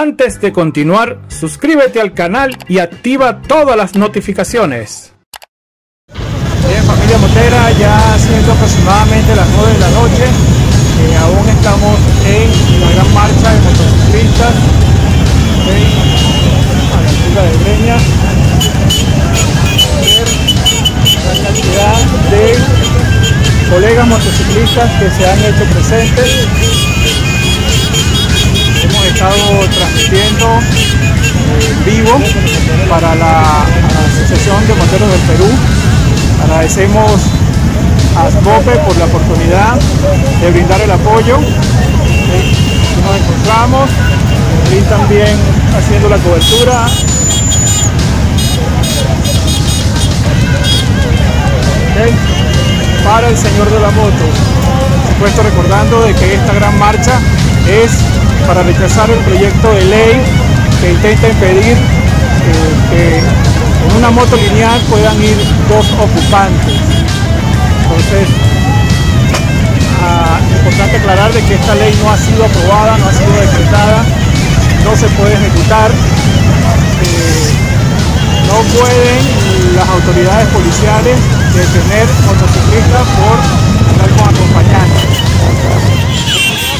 Antes de continuar, suscríbete al canal y activa todas las notificaciones. Bien, familia motera, ya siendo aproximadamente las 9 de la noche, aún estamos en la gran marcha de motociclistas a la altura de Breña. La cantidad de colegas motociclistas que se han hecho presentes. Hemos estado transmitiendo en vivo para la Asociación de Moteros del Perú. Agradecemos a SMOPE por la oportunidad de brindar el apoyo. Aquí nos encontramos, y también haciendo la cobertura. Para el señor de la moto, por supuesto recordando de que esta gran marcha es para rechazar el proyecto de ley que intenta impedir que en una moto lineal puedan ir dos ocupantes. Entonces, es importante aclarar de que esta ley no ha sido aprobada, no ha sido decretada, no se puede ejecutar. No pueden las autoridades policiales detener motociclistas por andar con acompañantes.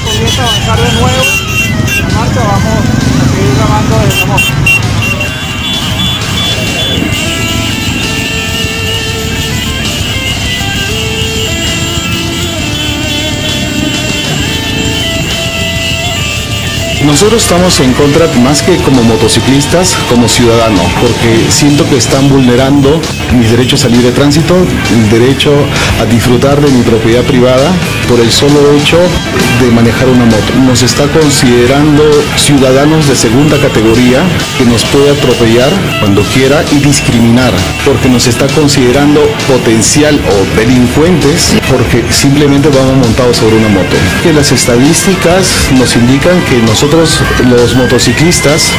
Comienza a avanzar de nuevo la marcha, vamos a seguir grabando desde la moto. Nosotros estamos en contra, más que como motociclistas, como ciudadanos, porque siento que están vulnerando mis derechos a libre tránsito, el derecho a disfrutar de mi propiedad privada por el solo hecho de manejar una moto. Nos está considerando ciudadanos de segunda categoría que nos puede atropellar cuando quiera y discriminar, porque nos está considerando potencial o delincuentes porque simplemente vamos montados sobre una moto. Que las estadísticas nos indican que nosotros los motociclistas,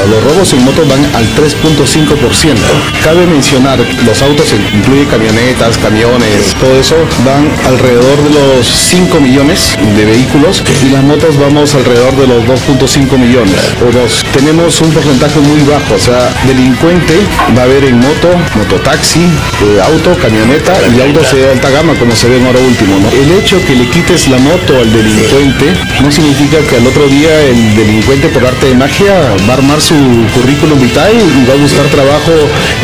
los robos en moto van al 3.5%. Cabe mencionar, los autos, incluye camionetas, camiones, todo eso, van alrededor de los 5 millones de vehículos y las motos vamos alrededor de los 2.5 millones. Tenemos un porcentaje muy bajo, o sea, delincuente va a haber en moto, mototaxi, auto, camioneta y autos de alta gama, como se ve ahora último, ¿no? El hecho que le quites la moto al delincuente no significa que al otro día el delincuente por arte de magia va a armar su currículum vitae y va a buscar trabajo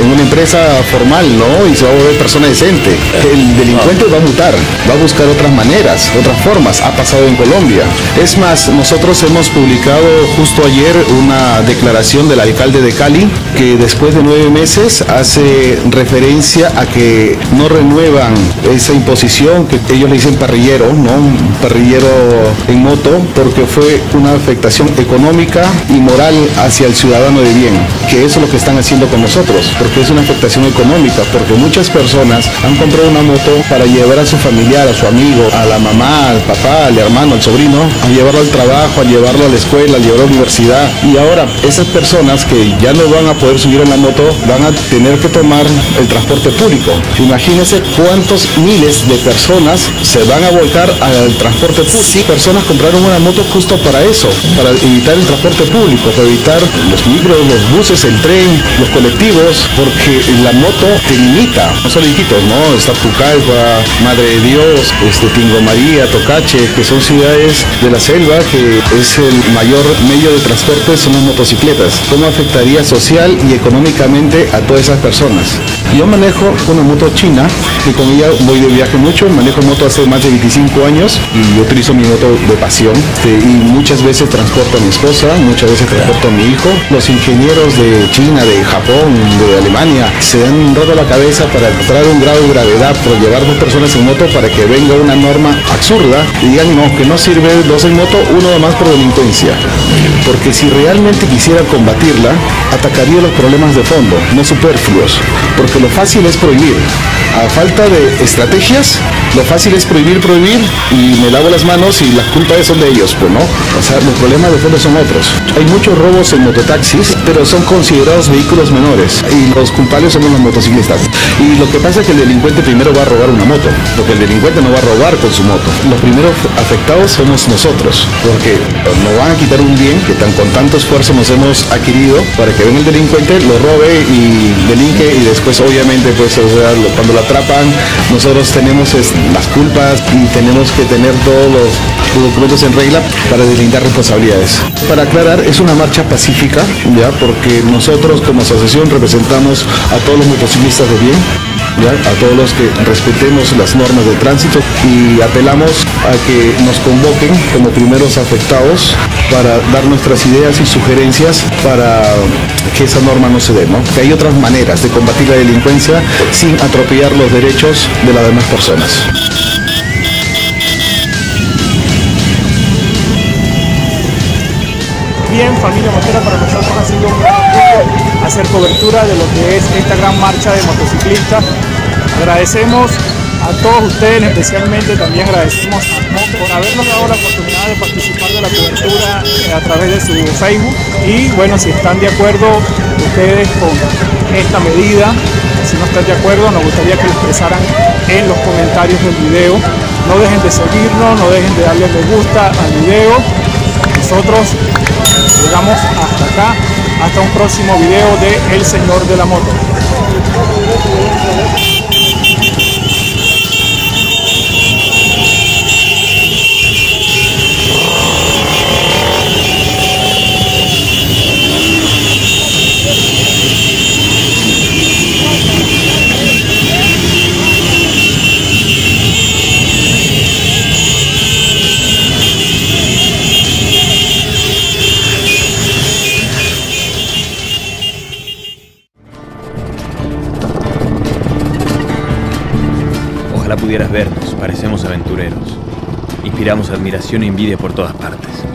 en una empresa formal, ¿no? Y se va a volver persona decente. El delincuente va a mutar, va a buscar otras maneras, otras formas. Ha pasado en Colombia. Es más, nosotros hemos publicado justo ayer una declaración del alcalde de Cali que después de 9 meses hace referencia a que no renuevan esa imposición que ellos le dicen parrillero, ¿no? Un parrillero en moto, porque fue una afectación económica y moral hacia el ciudadano de bien, que eso es lo que están haciendo con nosotros, porque es una afectación económica, porque muchas personas han comprado una moto para llevar a su familiar, a su amigo, a la mamá, al papá, al hermano, al sobrino, a llevarlo al trabajo, a llevarlo a la escuela, a llevarlo a la universidad, y ahora esas personas que ya no van a poder subir en la moto van a tener que tomar el transporte público. Imagínense cuántos miles de personas se van a volcar al transporte público. Sí, personas compraron una moto justo para eso, para evitar el transporte público, para evitar los micros, los buses, el tren, los colectivos, porque la moto te limita. No solo Iquitos, ¿no? Está Pucallpa, Madre de Dios, Tingo María, Tocache, que son ciudades de la selva que es el mayor medio de transporte, son las motocicletas. ¿Cómo afectaría social y económicamente a todas esas personas? Yo manejo una moto china, que con ella voy de viaje mucho, manejo moto hace más de 25 años y yo utilizo mi moto de pasión, y muchas veces transporto a mi esposa, muchas veces transporto a mi hijo. Los ingenieros de China, de Japón, de Alemania, se han roto la cabeza para encontrar un grado de gravedad por llevar 2 personas en moto para que venga una norma absurda y digan no, que no sirve 2 en moto, uno además por delincuencia. Porque si realmente quisiera combatirla, atacaría los problemas de fondo, no superfluos, porque lo fácil es prohibir. A falta de estrategias, lo fácil es prohibir y me lavo las manos y las culpas son de ellos, pues no. O sea, los problemas de fondo son otros. Hay muchos robos en mototaxis, pero son considerados vehículos menores y los culpables somos los motociclistas. Y lo que pasa es que el delincuente primero va a robar una moto, porque el delincuente no va a robar con su moto. Los primeros afectados somos nosotros, porque nos van a quitar un bien que con tanto esfuerzo nos hemos adquirido para que venga el delincuente, lo robe y delinque, y después obviamente pues o sea, cuando lo atrapan nosotros tenemos las culpas y tenemos que tener todos los documentos en regla para deslindar responsabilidades. Para aclarar, es una marcha pacífica, ya, porque nosotros como asociación representamos a todos los motociclistas de bien, ¿ya? A todos los que respetemos las normas de tránsito, y apelamos a que nos convoquen como primeros afectados para dar nuestras ideas y sugerencias para que esa norma no se dé, ¿no? Que hay otras maneras de combatir la delincuencia sin atropellar los derechos de las demás personas. Bien, familia motera, para nosotros ha sido un gran orgullo hacer cobertura de lo que es esta gran marcha de motociclistas. Agradecemos a todos ustedes, especialmente también agradecemos a Moto por habernos dado la oportunidad de participar de la cobertura a través de su Facebook. Y bueno, si están de acuerdo ustedes con esta medida, si no están de acuerdo, nos gustaría que lo expresaran en los comentarios del video. No dejen de seguirnos, no dejen de darle me gusta al video. Nosotros llegamos hasta acá, hasta un próximo video de El Señor de la Moto. Ojalá pudieras vernos, parecemos aventureros. Inspiramos admiración e envidia por todas partes.